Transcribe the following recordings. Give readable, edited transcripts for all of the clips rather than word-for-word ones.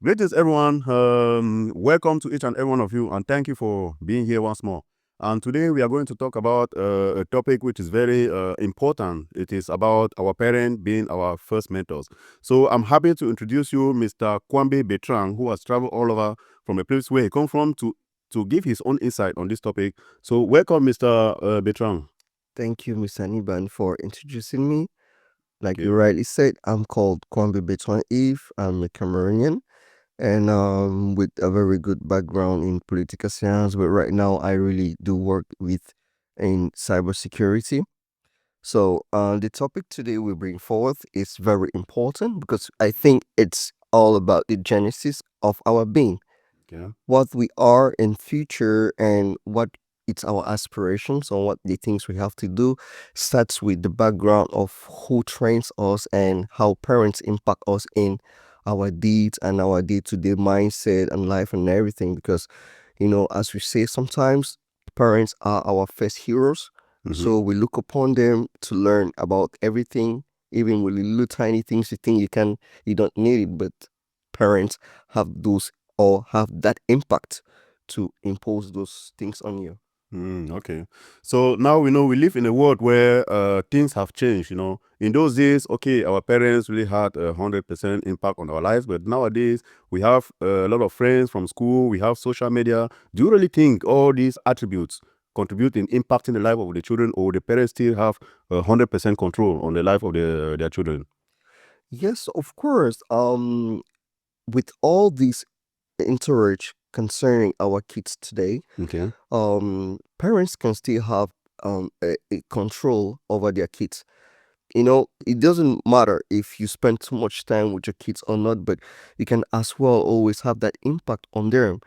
Greetings, everyone. Welcome to each and every one of you, and thank you for being here once more. And today we are going to talk about a topic which is very important. It is about our parents being our first mentors. So I'm happy to introduce you, Mr. Kwambe Bertrand, who has traveled all over from a place where he comes from to give his own insight on this topic. So welcome, Mr. Bertrand. Thank you, Mr. Niban, for introducing me. Like you Okay. rightly said, I'm called Kwambi Betuan Eve. I'm a Cameroonian and with a very good background in political science. But right now, I really do work with in cybersecurity. So the topic today we bring forth is very important because I think it's all about the genesis of our being, Yeah. what we are in future and what it's our aspirations or what the things we have to do starts with the background of who trains us and how parents impact us in our deeds and our day-to-day mindset and life and everything because as we say sometimes parents are our first heroes, Mm-hmm. so we look upon them to learn about everything, even with little tiny things you think you don't need it, but parents have those or have that impact to impose those things on you. Okay. So now we know we live in a world where things have changed. In those days, okay, our parents really had 100% impact on our lives, but nowadays we have a lot of friends from school. We have social media. Do you really think all these attributes contribute in impacting the life of the children, or the parents still have 100% control on the life of their children? Yes, of course. With all these entourage concerning our kids today, Okay. parents can still have a control over their kids. It doesn't matter if you spend too much time with your kids or not, but you can as well always have that impact on them.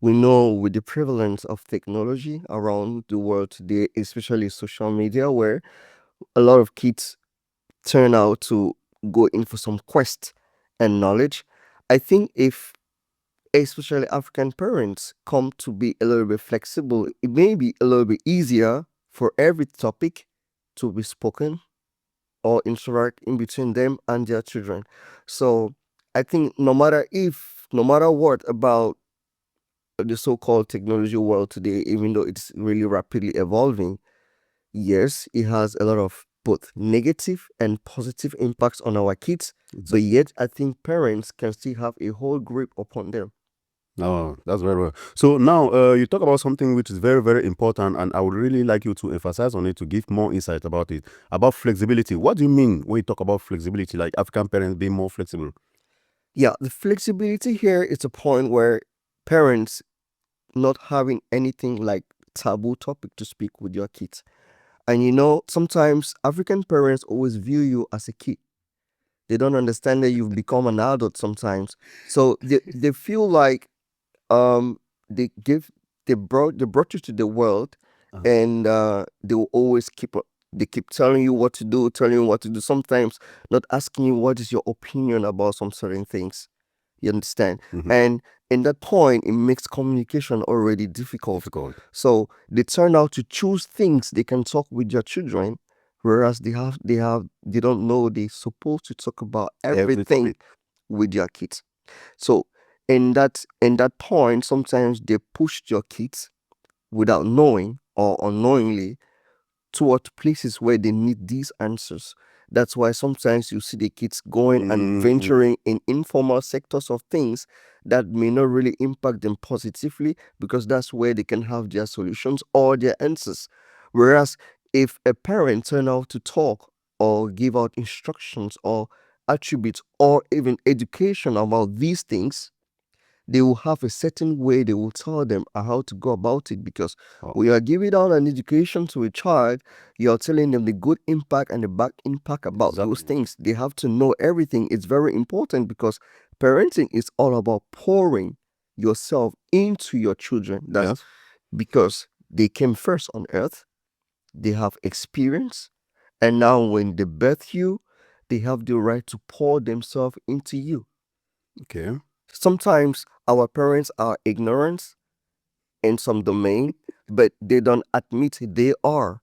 We know with the prevalence of technology around the world today, especially social media, where a lot of kids turn out to go in for some quest and knowledge. I think if especially African parents come to be a little bit flexible, it may be a little bit easier for every topic to be spoken or interact in between them and their children. So I think no matter what about the so-called technology world today, even though it's really rapidly evolving, yes, it has a lot of both negative and positive impacts on our kids, but yet I think parents can still have a whole grip upon them. Oh, that's very well. So now you talk about something which is very, very important, and I would really like you to emphasize on it to give more insight about it, about flexibility. What do you mean when you talk about flexibility, like African parents being more flexible? Yeah, the flexibility here is a point where parents not having anything like taboo topic to speak with your kids. And sometimes African parents always view you as a kid. They don't understand that you've become an adult sometimes. So they feel like um they give they brought you to the world, and they will always they keep telling you what to do, telling you what to do, sometimes not asking you what is your opinion about some certain things. You understand? Mhm. And in that point, it makes communication already difficult. Difficult. So they turn out to choose things they can talk with their children, whereas they don't know they're supposed to talk about Every everything topic. with their kids. So in that point, sometimes they push your kids without knowing or unknowingly toward places where they need these answers. That's why sometimes you see the kids going and Mm. venturing in informal sectors of things that may not really impact them positively because that's where they can have their solutions or their answers. Whereas if a parent turn out to talk or give out instructions or attributes or even education about these things, they will have a certain way they will tell them how to go about it because Oh, when you are giving out an education to a child, you are telling them the good impact and the bad impact about those exactly. things. They have to know everything. It's very important because parenting is all about pouring yourself into your children. That's Yes. because they came first on earth, they have experience, and now when they birth you, they have the right to pour themselves into you. Okay. Sometimes our parents are ignorant in some domain, but they don't admit they are.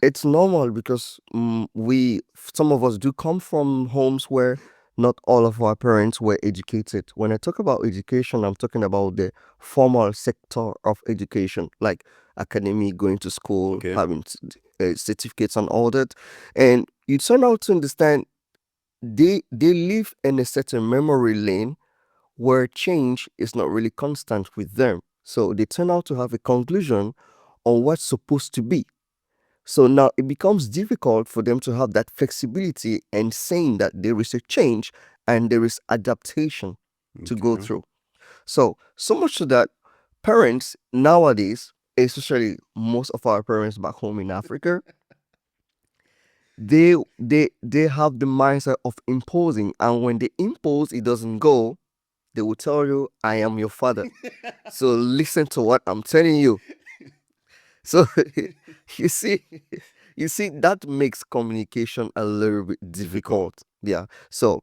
It's normal because some of us do come from homes where not all of our parents were educated. When I talk about education, I'm talking about the formal sector of education, like academy, going to school, Okay. having certificates and all that. And you turn out to understand they live in a certain memory lane where change is not really constant with them. So they turn out to have a conclusion on what's supposed to be. So now it becomes difficult for them to have that flexibility and saying that there is a change and there is adaptation to go Okay. through. So much so that parents nowadays, especially most of our parents back home in Africa, they have the mindset of imposing, and when they impose, it doesn't go. They will tell you, "I am your father, so listen to what I'm telling you." So you see, you see that makes communication a little bit Difficult. difficult. Yeah. So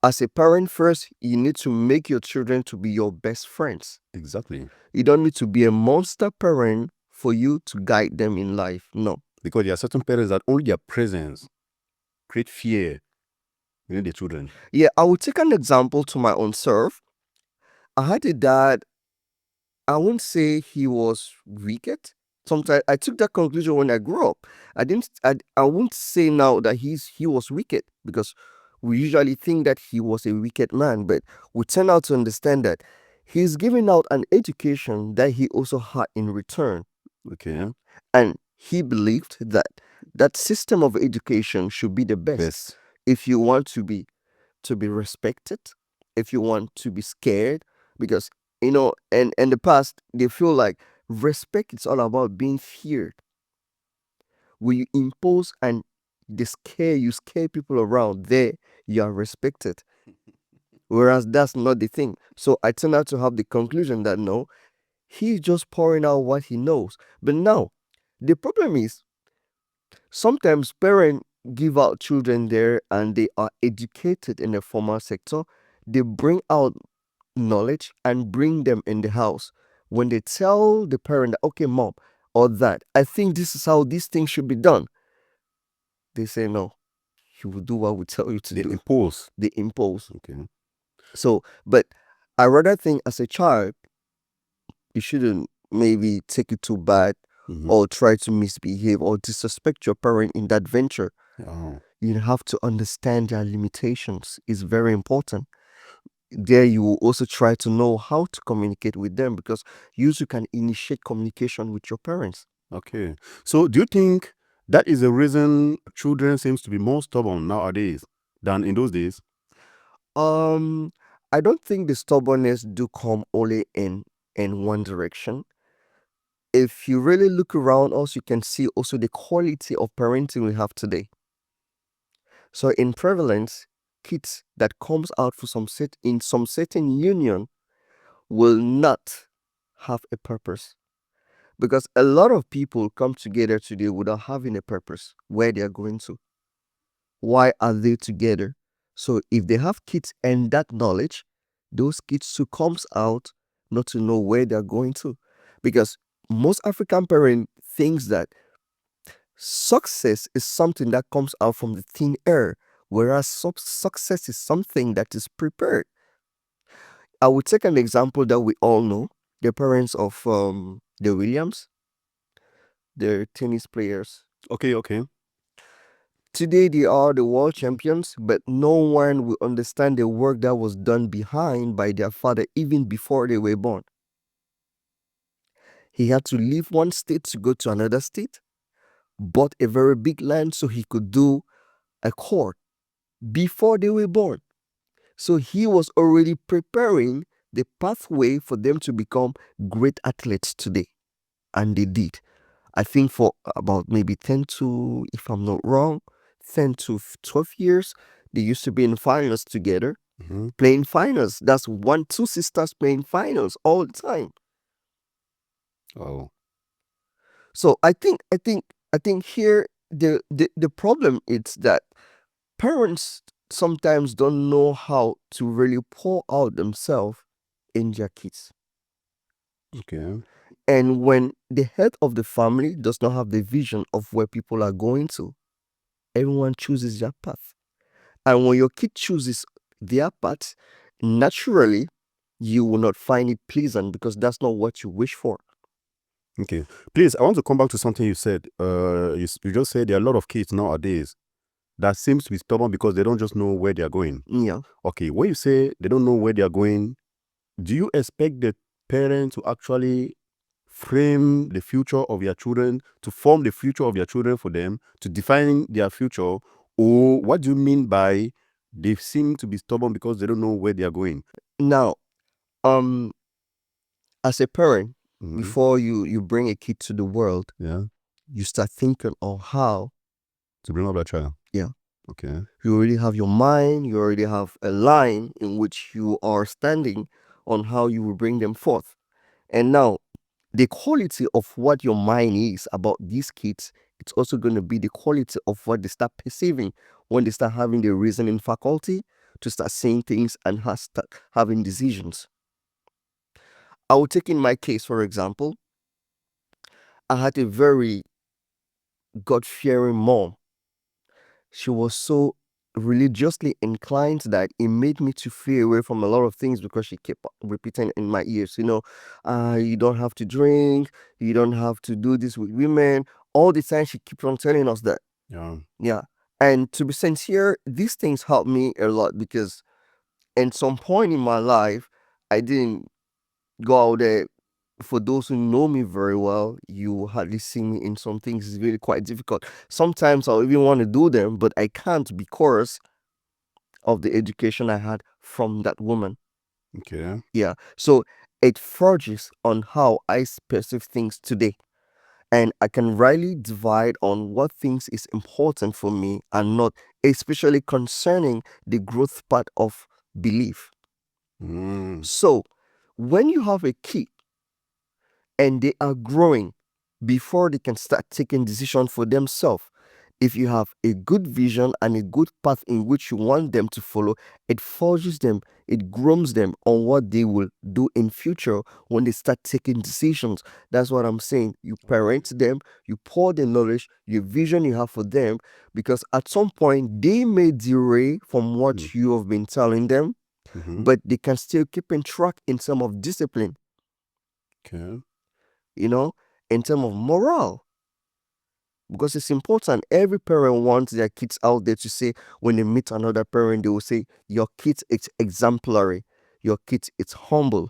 as a parent, first you need to make your children to be your best friends. Exactly. You don't need to be a monster parent for you to guide them in life. No. Because there are certain parents that only their presence create fear within the children. Yeah, I will take an example to my own self. I had a dad. I won't say he was wicked. Sometimes I took that conclusion when I grew up. I didn't. I won't say now that he was wicked, because we usually think that he was a wicked man, but we turn out to understand that he's giving out an education that he also had in return, Okay. and he believed that that system of education should be the best. If you want to be respected, if you want to be scared, because and in the past they feel like respect is all about being feared. When you impose and you scare people around, there you are respected. Whereas that's not the thing. So I turned out to have the conclusion that no, he's just pouring out what he knows. But now the problem is, sometimes parents give out children there and they are educated in the formal sector. They bring out knowledge and bring them in the house. When they tell the parent, okay, mom, or that, I think this is how these things should be done, they say no. You will do what we tell you to They do. impose. They impose. Okay. So, but I rather think as a child, you shouldn't maybe take it too bad Mhm. or try to misbehave or disrespect your parent in that venture. Oh. You have to understand their limitations. It's very important. There you will also try to know how to communicate with them, because you too can initiate communication with your parents. Okay. So do you think that is the reason children seems to be more stubborn nowadays than in those days? I don't think the stubbornness do come only in one direction. If you really look around us, you can see also the quality of parenting we have today. So in prevalence, kids that comes out for in some certain union will not have a purpose, because a lot of people come together today without having a purpose where they are going to. Why are they together? So if they have kids and that knowledge, those kids who comes out not to know where they're going to. Because most African parent thinks that success is something that comes out from the thin air, whereas success is something that is prepared. I will take an example that we all know. The parents of the Williams, they're tennis players. Okay, okay. Today they are the world champions, but no one will understand the work that was done behind by their father even before they were born. He had to leave one state to go to another state, bought a very big land so he could do a court before they were born. So he was already preparing the pathway for them to become great athletes today. And they did. I think for about maybe 10 to, if I'm not wrong, 10 to 12 years, they used to be in finals together, Mhm. playing finals. That's two sisters playing finals all the time. Oh. So I think here the problem is that parents sometimes don't know how to really pour out themselves in their kids. Okay. And when the head of the family does not have the vision of where people are going to, everyone chooses their path. And when your kid chooses their path, naturally you will not find it pleasant because that's not what you wish for. Okay. Please, I want to come back to something you said. You just said there are a lot of kids nowadays that seems to be stubborn because they don't just know where they are going. Yeah. Okay, when you say they don't know where they are going, do you expect the parent to actually frame the future of your children, to form the future of your children for them, to define their future? Or what do you mean by they seem to be stubborn because they don't know where they are going? Now, as a parent, Mhm. before you bring a kid to the world, Yeah, you start thinking on how. to bring up that child. Yeah. Okay. You already have your mind, you already have a line in which you are standing on how you will bring them forth. And now, the quality of what your mind is about these kids, it's also going to be the quality of what they start perceiving when they start having the reasoning faculty to start saying things and start having decisions. I will take in my case, for example, I had a very God-fearing mom. She was so religiously inclined that it made me to fear away from a lot of things because she kept repeating in my ears, you don't have to drink, you don't have to do this with women. All the time she keeps on telling us that. Yeah. Yeah. And to be sincere, these things helped me a lot because at some point in my life, I didn't go out there. For those who know me very well, you hardly see me in some things. It's really quite difficult. Sometimes I'll even want to do them, but I can't because of the education I had from that woman. Okay. Yeah. So it forges on how I perceive things today. And I can really divide on what things is important for me and not, especially concerning the growth part of belief. Mm. So when you have a kid and they are growing before they can start taking decisions for themselves. If you have a good vision and a good path in which you want them to follow, it forges them, it grooms them on what they will do in future when they start taking decisions. That's what I'm saying. You parent them, you pour the knowledge, your vision you have for them, because at some point they may derail from what you have been telling them, Mm-hmm. but they can still keep in track in terms of discipline. Okay. In terms of morale. Because it's important. Every parent wants their kids out there to say, when they meet another parent, they will say, your kid is exemplary, your kid is humble.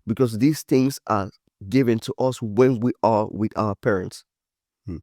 Because these things are given to us when we are with our parents.